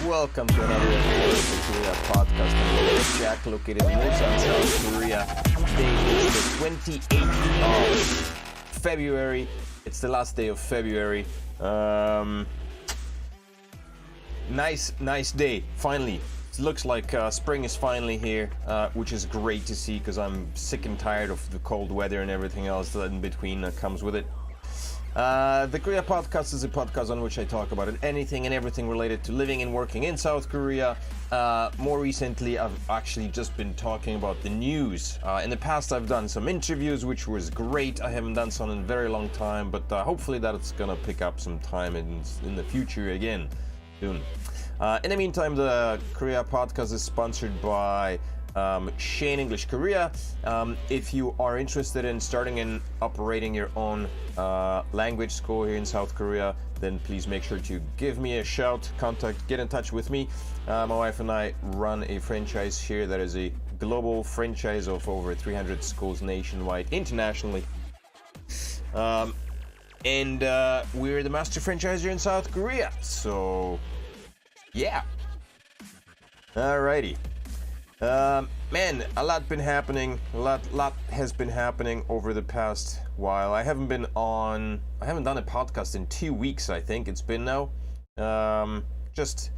welcome to another episode of the Korea podcast. I'm Jack, located in Ulsan, South Korea. Today is the 28th of February. It's the last day of February. Nice day, finally. It looks like spring is finally here, which is great to see because I'm sick and tired of the cold weather and everything else that in between that comes with it. The Korea podcast is a podcast on which I talk about anything and everything related to living and working in South Korea. More recently, I've actually just been talking about the news. In the past, I've done some interviews, which was great. I haven't done some in a very long time, but hopefully that's gonna pick up some time in the future again soon. In the meantime, the Korea podcast is sponsored by Shane English Korea. If you are interested in starting and operating your own language school here in South Korea, then please make sure to give me a shout, get in touch with me. My wife and I run a franchise here that is a global franchise of over 300 schools nationwide, internationally. And we're the master franchisor in South Korea. So, yeah. Alrighty. Man, a lot has been happening over the past while. I haven't done a podcast in 2 weeks, I think it's been now. Just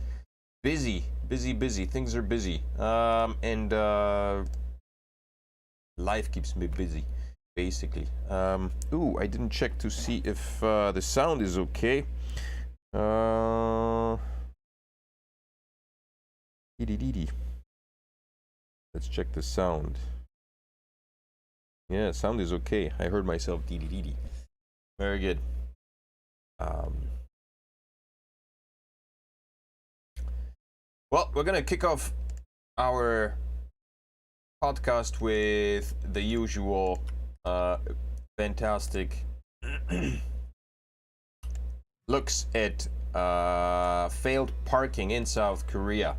busy. Things are busy. And life keeps me busy, basically. Ooh, I didn't check to see if the sound is okay. Let's check the sound. Yeah, sound is okay. I heard myself dee. Very good. Well, we're gonna kick off our podcast with the usual fantastic looks at failed parking in South Korea.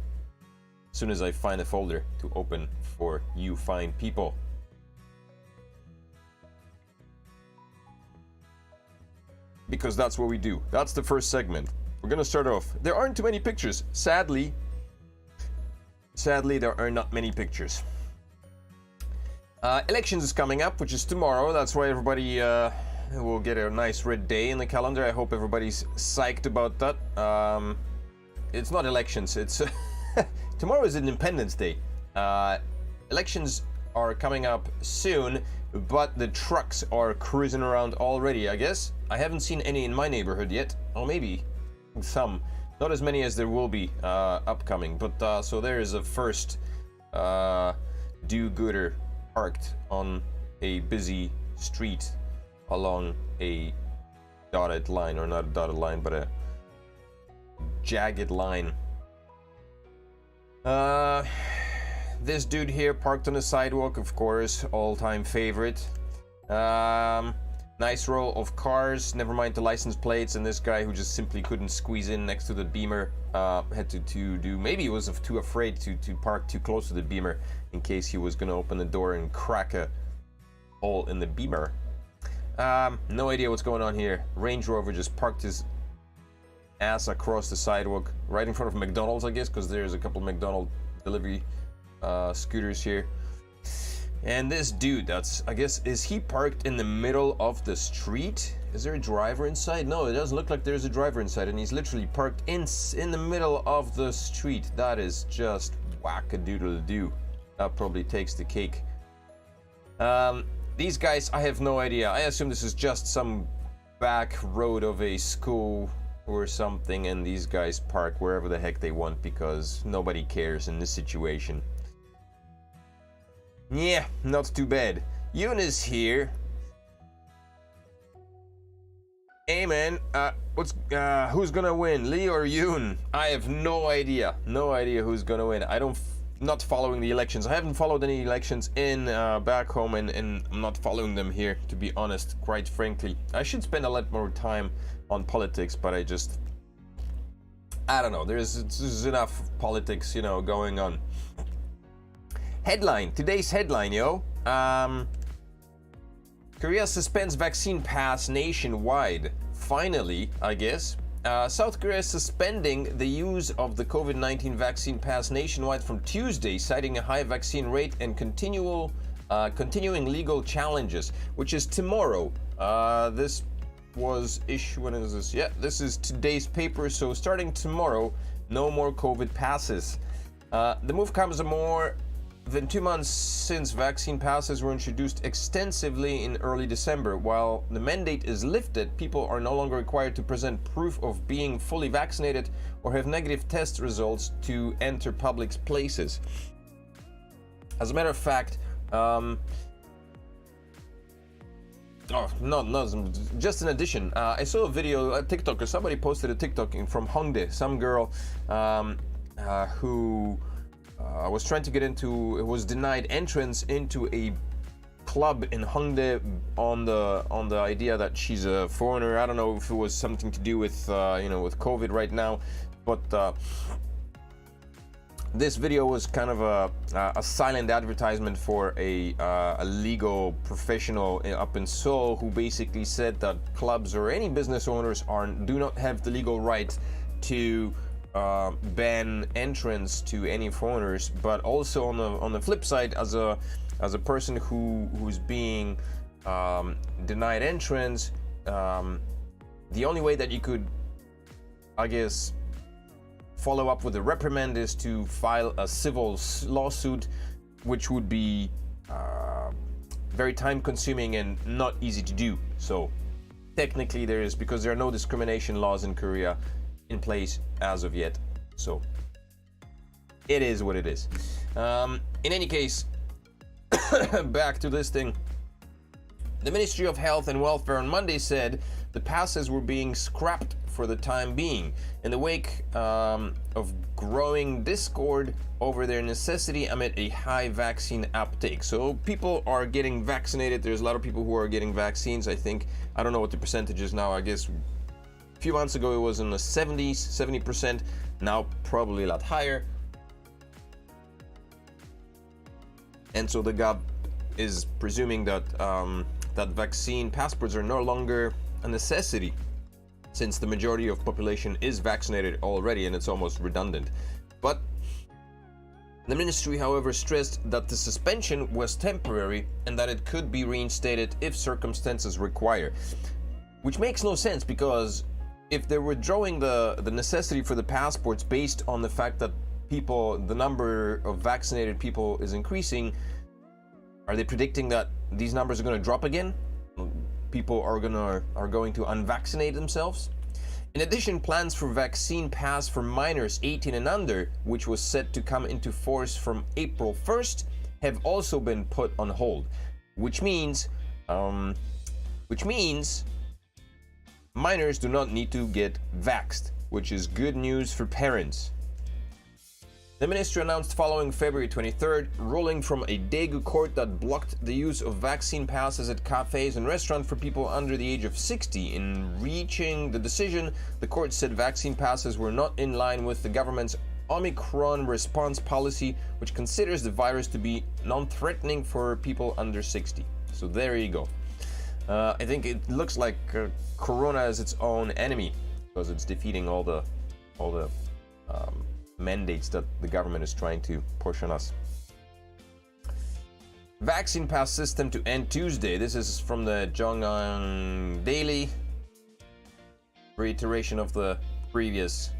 As soon as I find a folder to open for you fine people. Because that's what we do. That's the first segment. We're gonna start off. There aren't too many pictures. Sadly, there are not many pictures. Elections is coming up, which is tomorrow. That's why everybody will get a nice red day in the calendar. I hope everybody's psyched about that. It's not elections, it's... Tomorrow is Independence Day. Elections are coming up soon, but the trucks are cruising around already, I guess. I haven't seen any in my neighborhood yet. Or maybe some. Not as many as there will be upcoming. But so there is a first do-gooder parked on a busy street along a dotted line, or not a dotted line, but a jagged line. This dude here parked on the sidewalk, of course, all-time favorite. Nice row of cars, never mind the license plates, and this guy who just simply couldn't squeeze in next to the Beamer had to do, maybe he was too afraid to park too close to the Beamer in case he was gonna open the door and crack a hole in the Beamer. No idea what's going on here. Range Rover just parked his ass across the sidewalk right in front of McDonald's, I guess, because there's a couple McDonald's delivery scooters here. And this dude, I guess, is he parked in the middle of the street? Is there a driver inside? No, it doesn't look like there's a driver inside, and he's literally parked in the middle of the street. That is just whack-a-doodle-doo. That probably takes the cake. These guys, I have no idea. I assume this is just some back road of a school or something, and these guys park wherever the heck they want because nobody cares in this situation. Yeah, not too bad. Yoon is here. Hey man, who's gonna win, Lee or Yoon? I have no idea. No idea who's gonna win. Not following the elections. I haven't followed any elections in back home, and I'm not following them here, to be honest, quite frankly. I should spend a lot more time on politics, but I don't know. There's enough politics, going on. Headline. Today's headline, yo. Korea suspends vaccine pass nationwide. Finally, I guess. South Korea is suspending the use of the COVID-19 vaccine pass nationwide from Tuesday, citing a high vaccine rate and continuing legal challenges, which is tomorrow. This was issued, when is this? Yeah, this is today's paper, so starting tomorrow, no more COVID passes. The move comes more than 2 months since vaccine passes were introduced extensively in early December. While the mandate is lifted, people are no longer required to present proof of being fully vaccinated or have negative test results to enter public places. As a matter of fact, just in addition, I saw a video, a TikTok, or somebody posted a TikTok from Hongdae, some girl who was trying to get into, it was denied entrance into a club in Hongdae on the idea that she's a foreigner. I don't know if it was something to do with with COVID right now, but this video was kind of a silent advertisement for a legal professional up in Seoul, who basically said that clubs or any business owners do not have the legal right to ban entrance to any foreigners. But also on the flip side, as a person who's being denied entrance, the only way that you could, I guess, follow up with a reprimand is to file a civil lawsuit, which would be very time consuming and not easy to do. So technically because there are no discrimination laws in Korea in place as of yet, so it is what it is. In any case, back to this thing. The Ministry of Health and Welfare on Monday said the passes were being scrapped for the time being in the wake of growing discord over their necessity amid a high vaccine uptake. So people are getting vaccinated. There's a lot of people who are getting vaccines. I don't know what the percentage is now. I guess a few months ago it was in the 70%. Now probably a lot higher. And so the gov is presuming that that vaccine passports are no longer a necessity, since the majority of population is vaccinated already, and it's almost redundant. But the ministry, however, stressed that the suspension was temporary and that it could be reinstated if circumstances require. Which makes no sense, because if they're withdrawing the necessity for the passports based on the fact that the number of vaccinated people is increasing, are they predicting that these numbers are going to drop again? People are going to unvaccinate themselves? In addition, plans for vaccine pass for minors 18 and under, which was set to come into force from April 1st, have also been put on hold, which means minors do not need to get vaxxed, which is good news for parents. The ministry announced following February 23rd ruling from a Daegu court that blocked the use of vaccine passes at cafes and restaurants for people under the age of 60. In reaching the decision, the court said vaccine passes were not in line with the government's Omicron response policy, which considers the virus to be non-threatening for people under 60. So there you go. I think it looks like Corona is its own enemy, because it's defeating all the mandates that the government is trying to push on us. Vaccine pass system to end Tuesday. This is from the Jongang Daily. Reiteration of the previous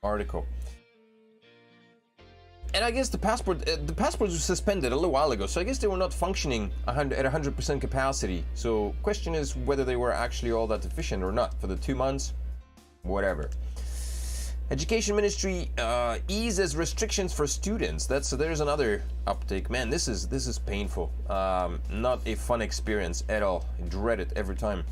article. And I guess the passports were suspended a little while ago, so I guess they were not functioning at 100% capacity. So question is whether they were actually all that efficient or not for the 2 months. Whatever. Education Ministry eases restrictions for students. There's another uptake. Man, this is painful. Not a fun experience at all. I dread it every time.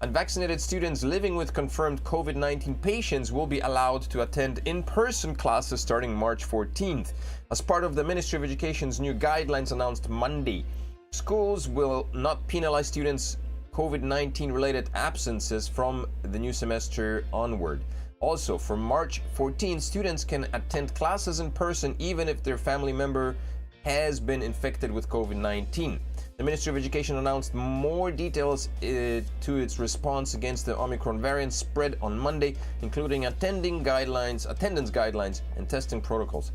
Unvaccinated students living with confirmed COVID-19 patients will be allowed to attend in-person classes starting March 14th, as part of the Ministry of Education's new guidelines announced Monday. Schools will not penalize students' COVID-19 related absences from the new semester onward. Also, from March 14, students can attend classes in person even if their family member has been infected with COVID-19. The Ministry of Education announced more details to its response against the Omicron variant spread on Monday, including attendance guidelines, and testing protocols.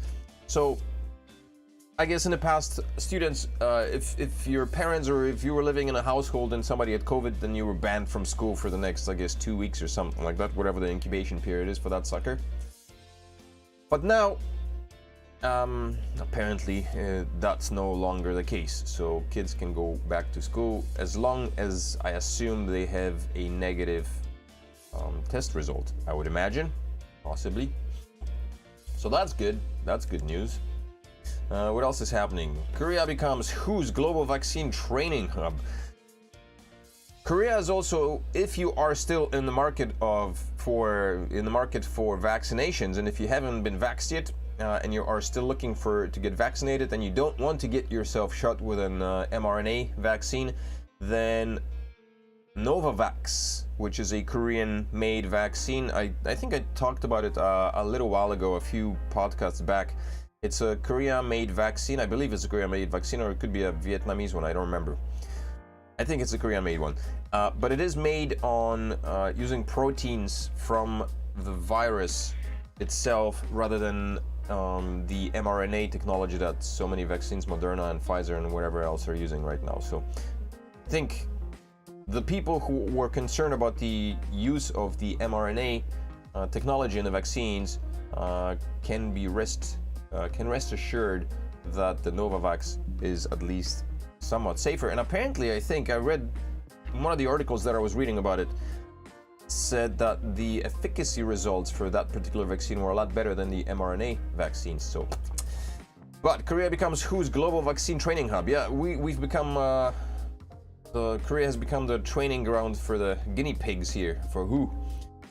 So, I guess in the past, students, if your parents or if you were living in a household and somebody had COVID, then you were banned from school for the next, I guess, 2 weeks or something like that, whatever the incubation period is for that sucker. But now, apparently that's no longer the case, so kids can go back to school as long as, I assume, they have a negative test result, I would imagine, possibly. So that's good news. What else is happening? Korea becomes WHO's global vaccine training hub. Korea is also, if you are still in the market for vaccinations, and if you haven't been vaxxed yet, and you are still looking to get vaccinated, and you don't want to get yourself shot with an mRNA vaccine, then Novavax, which is a Korean-made vaccine. I think I talked about it a little while ago, a few podcasts back. It's a Korea-made vaccine. I believe it's a Korea-made vaccine, or it could be a Vietnamese one. I don't remember. I think it's a Korea-made one. But it is made on using proteins from the virus itself rather than the mRNA technology that so many vaccines, Moderna and Pfizer and whatever else, are using right now. So I think the people who were concerned about the use of the mRNA technology in the vaccines can rest assured that the Novavax is at least somewhat safer. And apparently, I think I read one of the articles that I was reading about it said that the efficacy results for that particular vaccine were a lot better than the mRNA vaccines. So, but Korea becomes WHO's global vaccine training hub. Yeah, we've become Korea has become the training ground for the guinea pigs here for WHO.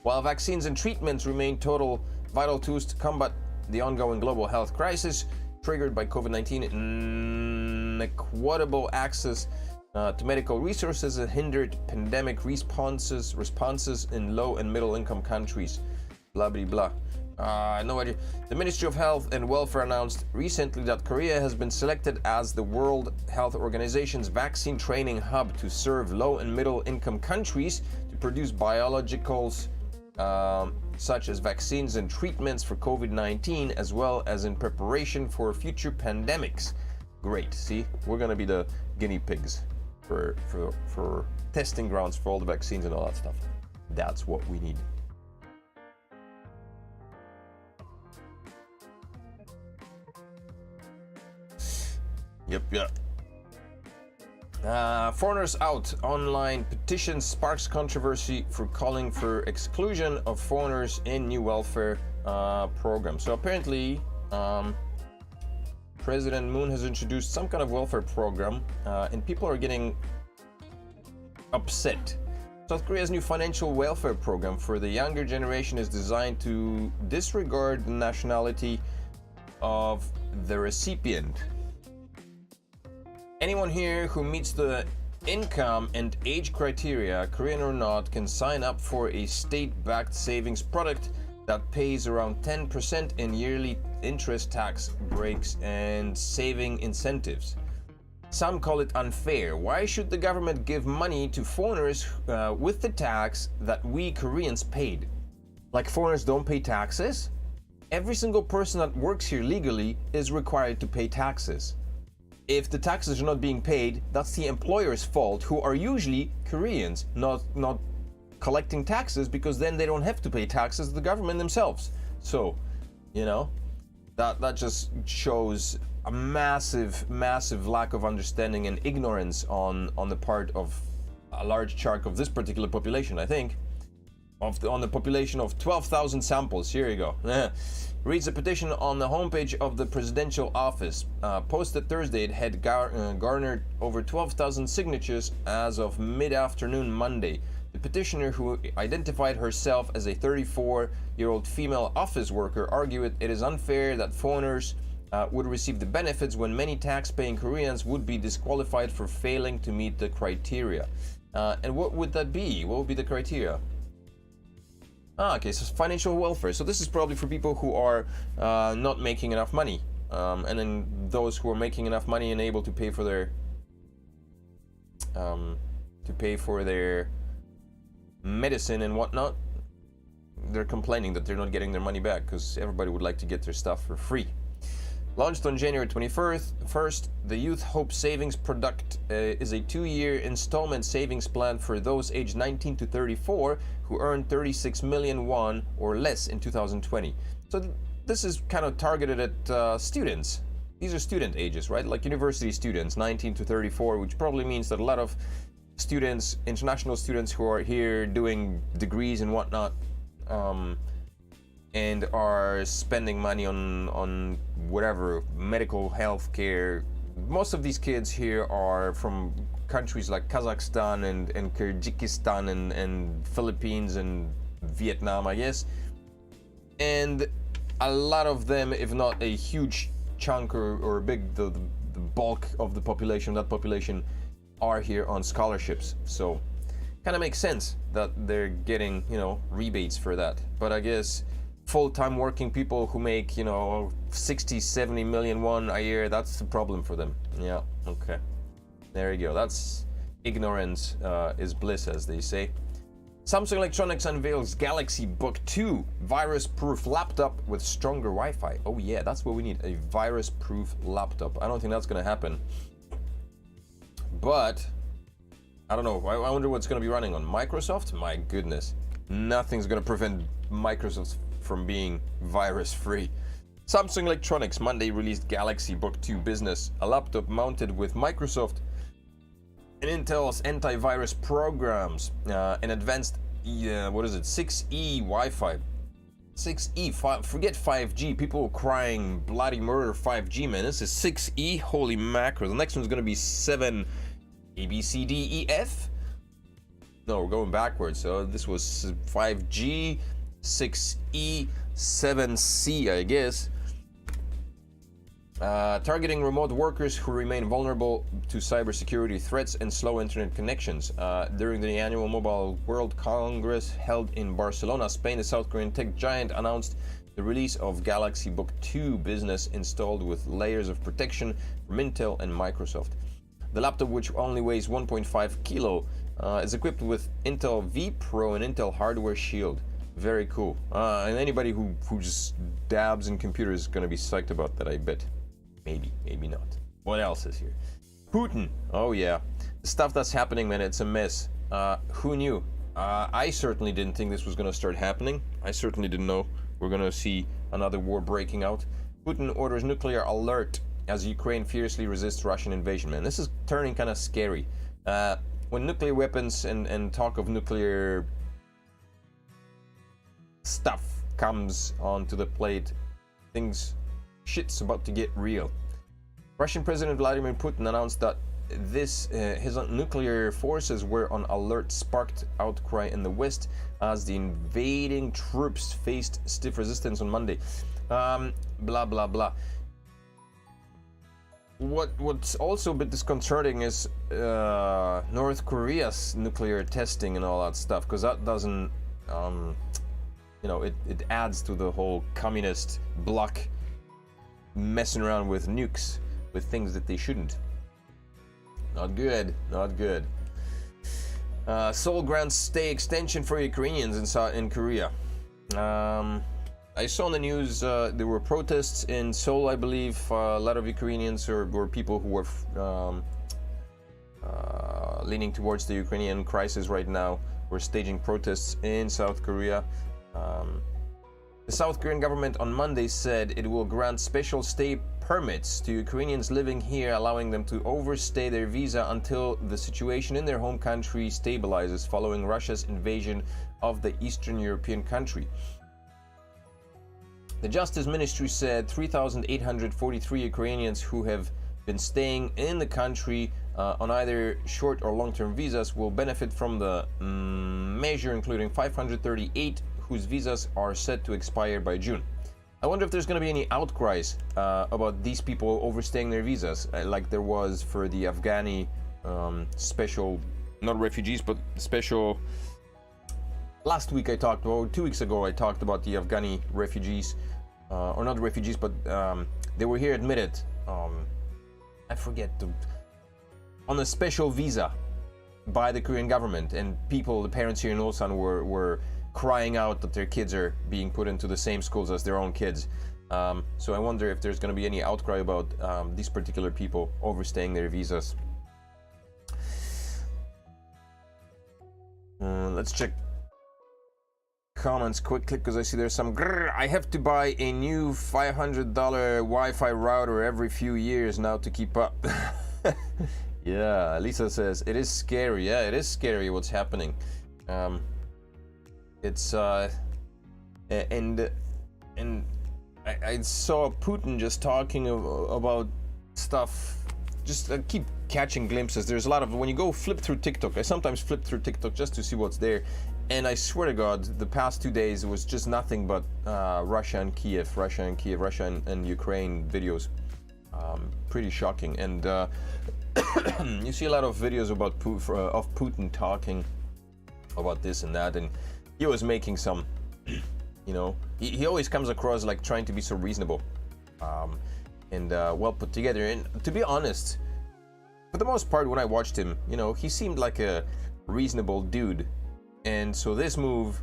While vaccines and treatments remain vital tools to combat the ongoing global health crisis triggered by COVID-19, inequitable access to medical resources have hindered pandemic responses in low and middle income countries. Blah blah blah. No idea. The Ministry of Health and Welfare announced recently that Korea has been selected as the World Health Organization's vaccine training hub to serve low and middle income countries to produce biologicals such as vaccines and treatments for COVID-19, as well as in preparation for future pandemics. Great. See, we're gonna be the guinea pigs for testing grounds for all the vaccines and all that stuff. That's what we need. Yep. Foreigners out. Online petition sparks controversy for calling for exclusion of foreigners in new welfare program. So apparently, President Moon has introduced some kind of welfare program, and people are getting upset. South Korea's new financial welfare program for the younger generation is designed to disregard the nationality of the recipient. Anyone here who meets the income and age criteria, Korean or not, can sign up for a state-backed savings product that pays around 10% in yearly interest tax breaks and saving incentives. Some call it unfair. Why should the government give money to foreigners with the tax that we Koreans paid? Like foreigners don't pay taxes? Every single person that works here legally is required to pay taxes. If the taxes are not being paid, that's the employer's fault, who are usually Koreans, not collecting taxes, because then they don't have to pay taxes to the government themselves. So, you know, that just shows a massive lack of understanding and ignorance on the part of a large chunk of this particular population, I think. On the population of 12,000 samples. Here you go. Reads a petition on the homepage of the presidential office. Posted Thursday, it had garnered over 12,000 signatures as of mid-afternoon Monday. The petitioner, who identified herself as a 34-year-old female office worker, argued it is unfair that foreigners would receive the benefits when many tax-paying Koreans would be disqualified for failing to meet the criteria. And what would that be? What would be the criteria? Okay, so financial welfare. So this is probably for people who are not making enough money. and then those who are making enough money and able to pay for their medicine and whatnot, they're complaining that they're not getting their money back because everybody would like to get their stuff for free. Launched on January 21st, the Youth Hope Savings product is a 2-year installment savings plan for those aged 19 to 34 who earned 36 million won or less in 2020. So this is kind of targeted at students. These are student ages, right? Like university students, 19 to 34, which probably means that a lot of students, international students who are here doing degrees and whatnot, and are spending money on whatever, medical health care. Most of these kids here are from countries like Kazakhstan and Kyrgyzstan and Philippines and Vietnam, I guess. And a lot of them, if not a huge chunk or big, the bulk of the population, that population, are here on scholarships. So kind of makes sense that they're getting, you know, rebates for that. But I guess full-time working people who make, you know, 60-70 million won a year, that's the problem for them. Yeah, okay, there you go. That's ignorance is bliss, as they say. Samsung Electronics unveils Galaxy Book 2 virus-proof laptop with stronger Wi-Fi. Oh yeah, that's what we need, a virus-proof laptop. I don't think that's gonna happen, but I don't know. I wonder what's gonna be running on Microsoft. My goodness, nothing's gonna prevent Microsoft from being virus-free. Samsung Electronics Monday released Galaxy Book 2 Business, a laptop mounted with Microsoft and Intel's antivirus programs, an advanced, what is it, 6E Wi-Fi. 6E, forget 5G. People crying bloody murder 5G, man. This is 6E, holy macro. The next one's gonna be 7 ABCDEF. No, we're going backwards. So this was 5G, 6E, 7C, I guess. Targeting remote workers who remain vulnerable to cybersecurity threats and slow internet connections. During the annual Mobile World Congress held in Barcelona, Spain, the South Korean tech giant announced the release of Galaxy Book 2 Business installed with layers of protection from Intel and Microsoft. The laptop, which only weighs 1.5 kilo, is equipped with Intel V Pro and Intel Hardware Shield. Very cool. And anybody who just dabs in computers is going to be psyched about that, I bet. Maybe, maybe not. What else is here? Putin. Oh yeah. The stuff that's happening, man, it's a mess. Who knew? I certainly didn't think this was going to start happening. I certainly didn't know we're going to see another war breaking out. Putin orders nuclear alert as Ukraine fiercely resists Russian invasion. Man, this is turning kind of scary. When nuclear weapons and talk of nuclear stuff comes onto the plate, shit's about to get real. Russian President Vladimir Putin announced that his nuclear forces were on alert, sparked outcry in the West as the invading troops faced stiff resistance on Monday. Blah blah blah. What's also a bit disconcerting is North Korea's nuclear testing and all that stuff, because that doesn't, you know, it adds to the whole communist bloc messing around with nukes, with things that they shouldn't. Not good, not good. Seoul grants stay extension for Ukrainians in Korea. I saw in the news there were protests in Seoul, I believe. A lot of Ukrainians or people who were leaning towards the Ukrainian crisis right now were staging protests in South Korea. The South Korean government on Monday said it will grant special stay permits to Ukrainians living here, allowing them to overstay their visa until the situation in their home country stabilizes following Russia's invasion of the Eastern European country. The Justice Ministry said 3,843 Ukrainians who have been staying in the country on either short or long-term visas will benefit from the measure, including 538 whose visas are set to expire by June. I wonder if there's going to be any outcries about these people overstaying their visas, like there was for the Afghani special, not refugees, but special. Last week I talked, or 2 weeks ago I talked about the Afghani refugees, or not refugees, but They were here admitted. I forget on a special visa by the Korean government, and people, the parents here in Ulsan, were crying out that their kids are being put into the same schools as their own kids. So I wonder if there's going to be any outcry about these particular people overstaying their visas. Let's check comments quickly, because I see there's some I have to buy a new $500 Wi-Fi router every few years now to keep up. Yeah, Lisa says it is scary. Yeah, it is scary what's happening. It's and I saw Putin just talking about stuff. Just keep catching glimpses. There's a lot of, when you go flip through TikTok, I sometimes flip through TikTok just to see what's there, and I swear to God, the past 2 days was just nothing but Russia and Kiev, Russia and Ukraine videos. Pretty shocking. And you see a lot of videos about of Putin talking about this and that, and he was making some, you know, he always comes across like trying to be so reasonable and well put together. And to be honest, for the most part, when I watched him, you know, he seemed like a reasonable dude. And so this move,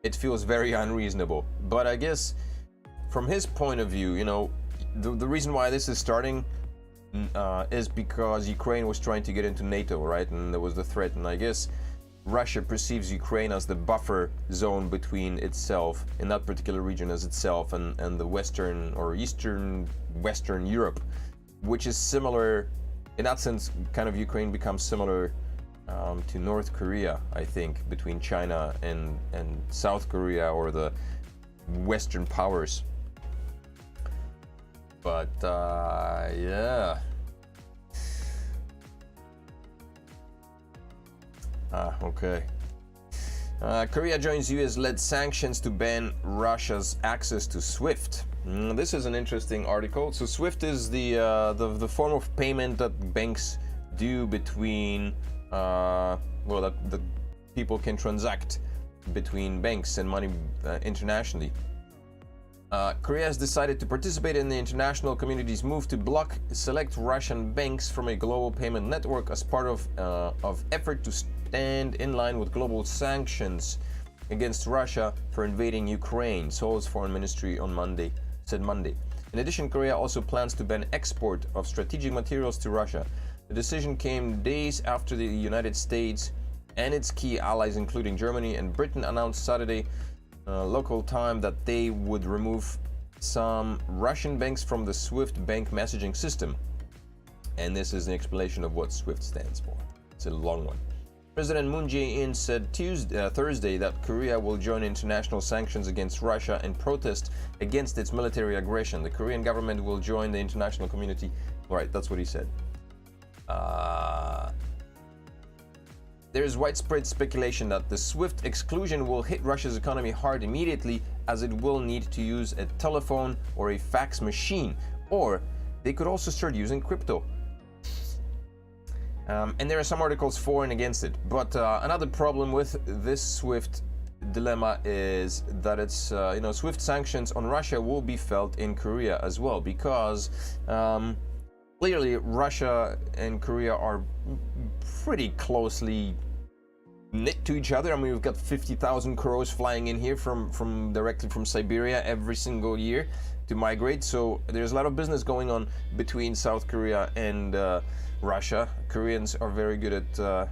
it feels very unreasonable. But I guess from his point of view, you know, the reason why this is starting is because Ukraine was trying to get into NATO, right? And there was the threat. And I guess Russia perceives Ukraine as the buffer zone between itself, in that particular region, as itself and the Western or Eastern Western Europe, which is similar, in that sense, kind of Ukraine becomes similar to North Korea, I think, between China and South Korea, or the Western powers. But yeah. Okay. Korea joins US-led sanctions to ban Russia's access to SWIFT. This is an interesting article. So SWIFT is the form of payment that banks do between well, that people can transact between banks and money internationally. Korea has decided to participate in the international community's move to block select Russian banks from a global payment network as part of effort to stand in line with global sanctions against Russia for invading Ukraine, Seoul's foreign ministry said Monday. In addition, Korea also plans to ban export of strategic materials to Russia. The decision came days after the United States and its key allies, including Germany and Britain, announced Saturday local time that they would remove some Russian banks from the SWIFT bank messaging system. And this is an explanation of what SWIFT stands for. It's a long one. President Moon Jae-in said Thursday that Korea will join international sanctions against Russia and protest against its military aggression. The Korean government will join the international community. Right, that's what he said. There is widespread speculation that the SWIFT exclusion will hit Russia's economy hard immediately, as it will need to use a telephone or a fax machine, or they could also start using crypto. And there are some articles for and against it. But another problem with this SWIFT dilemma is that it's, you know, SWIFT sanctions on Russia will be felt in Korea as well, because clearly Russia and Korea are pretty closely knit to each other. I mean, we've got 50,000 crows flying in here from directly from Siberia every single year to migrate. So there's a lot of business going on between South Korea and Russia. Koreans are very good at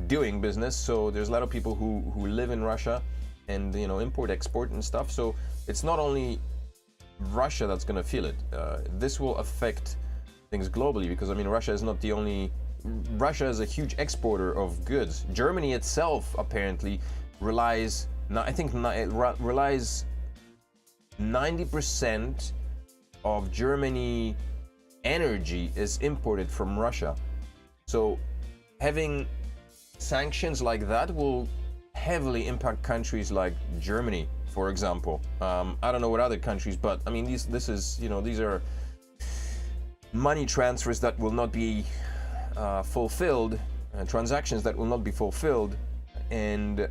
doing business, so there's a lot of people who live in Russia and, you know, import, export and stuff. So it's not only Russia that's going to feel it. This will affect things globally, because I mean, Russia is not the only. Russia is a huge exporter of goods. Germany itself apparently relies, I think, relies 90% of Germany energy is imported from Russia. So having sanctions like that will heavily impact countries like Germany, for example. I don't know what other countries, but I mean, this is, you know, these are money transfers that will not be fulfilled, transactions that will not be fulfilled, and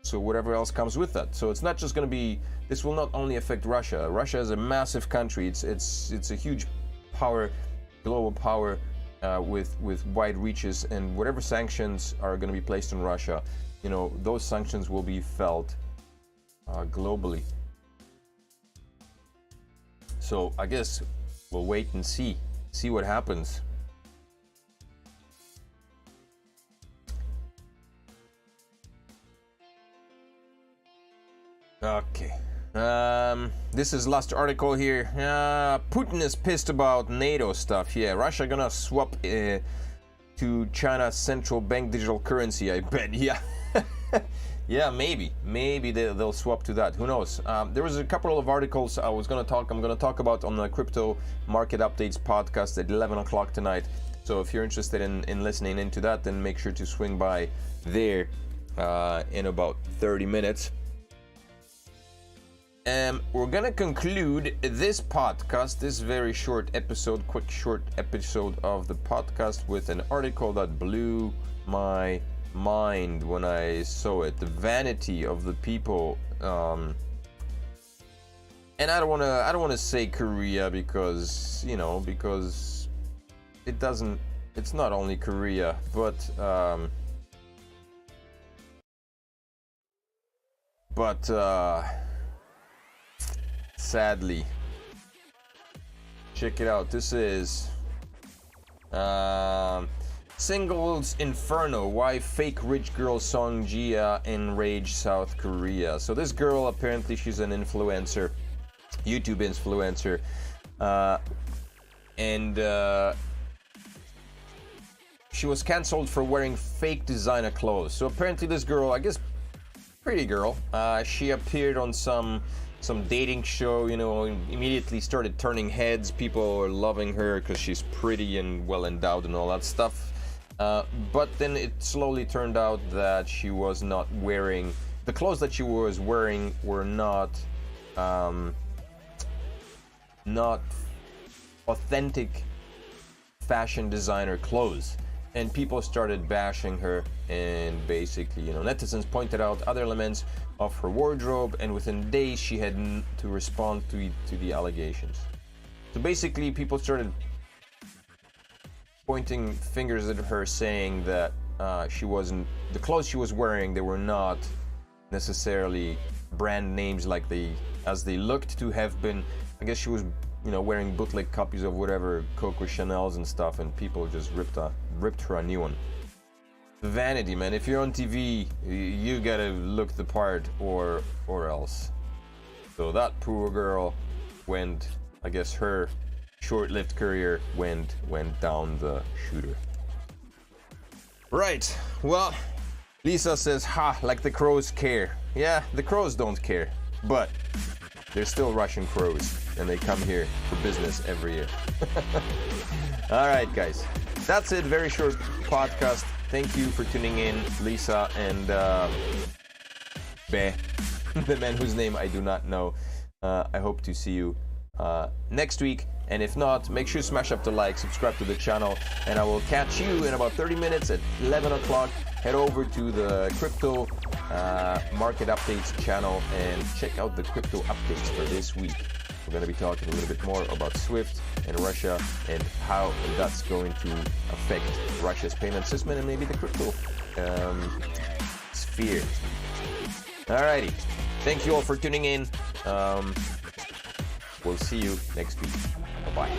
So whatever else comes with that. So it's not just going to be, this will not only affect Russia. Russia is a massive country. It's a huge power, global power, with wide reaches, and whatever sanctions are going to be placed on Russia, you know, those sanctions will be felt globally. So I guess we'll wait and see what happens. Okay. This is last article here. Putin is pissed about NATO stuff. Yeah, Russia gonna swap to China's central bank digital currency, I bet. Yeah. Yeah, maybe they'll swap to that. Who knows? There was a couple of articles I'm gonna talk about on the Crypto Market Updates podcast at 11 o'clock tonight. So if you're interested in listening into that, then make sure to swing by there in about 30 minutes. We're gonna conclude this podcast, this very short episode, short episode of the podcast, with an article that blew my mind when I saw it. The vanity of the people, and I don't wanna say Korea, because, you know, because it's not only Korea, but sadly, check it out. This is Singles Inferno, why fake rich girl Song Jia enraged South Korea. So this girl, apparently she's an influencer, YouTube influencer, and she was cancelled for wearing fake designer clothes. So apparently this girl, I guess pretty girl, she appeared on some dating show, you know, immediately started turning heads. People were loving her because she's pretty and well endowed and all that stuff. But then it slowly turned out that she was not wearing, the clothes that she was wearing were not authentic fashion designer clothes. And people started bashing her, and basically, you know, netizens pointed out other elements of her wardrobe, and within days she had to respond to the allegations. So basically, people started pointing fingers at her, saying that the clothes she was wearing, they were not necessarily brand names like as they looked to have been. I guess she was, you know, wearing bootleg copies of whatever Coco Chanel's and stuff, and people just ripped her a new one. Vanity, man. If you're on TV, you gotta look the part, or else. So that poor girl went, I guess her short-lived career went down the shooter. Right. Well, Lisa says, ha, like the crows care. Yeah, the crows don't care, but they're still Russian crows, and they come here for business every year. All right, guys. That's it. Very short podcast. Thank you for tuning in, Lisa and Be, the man whose name I do not know. I hope to see you next week. And if not, make sure to smash up the like, subscribe to the channel, and I will catch you in about 30 minutes at 11 o'clock. Head over to the Crypto Market Updates channel and check out the crypto updates for this week. We're going to be talking a little bit more about SWIFT and Russia and how that's going to affect Russia's payment system and maybe the crypto sphere. Alrighty. Thank you all for tuning in. We'll see you next week. Bye-bye.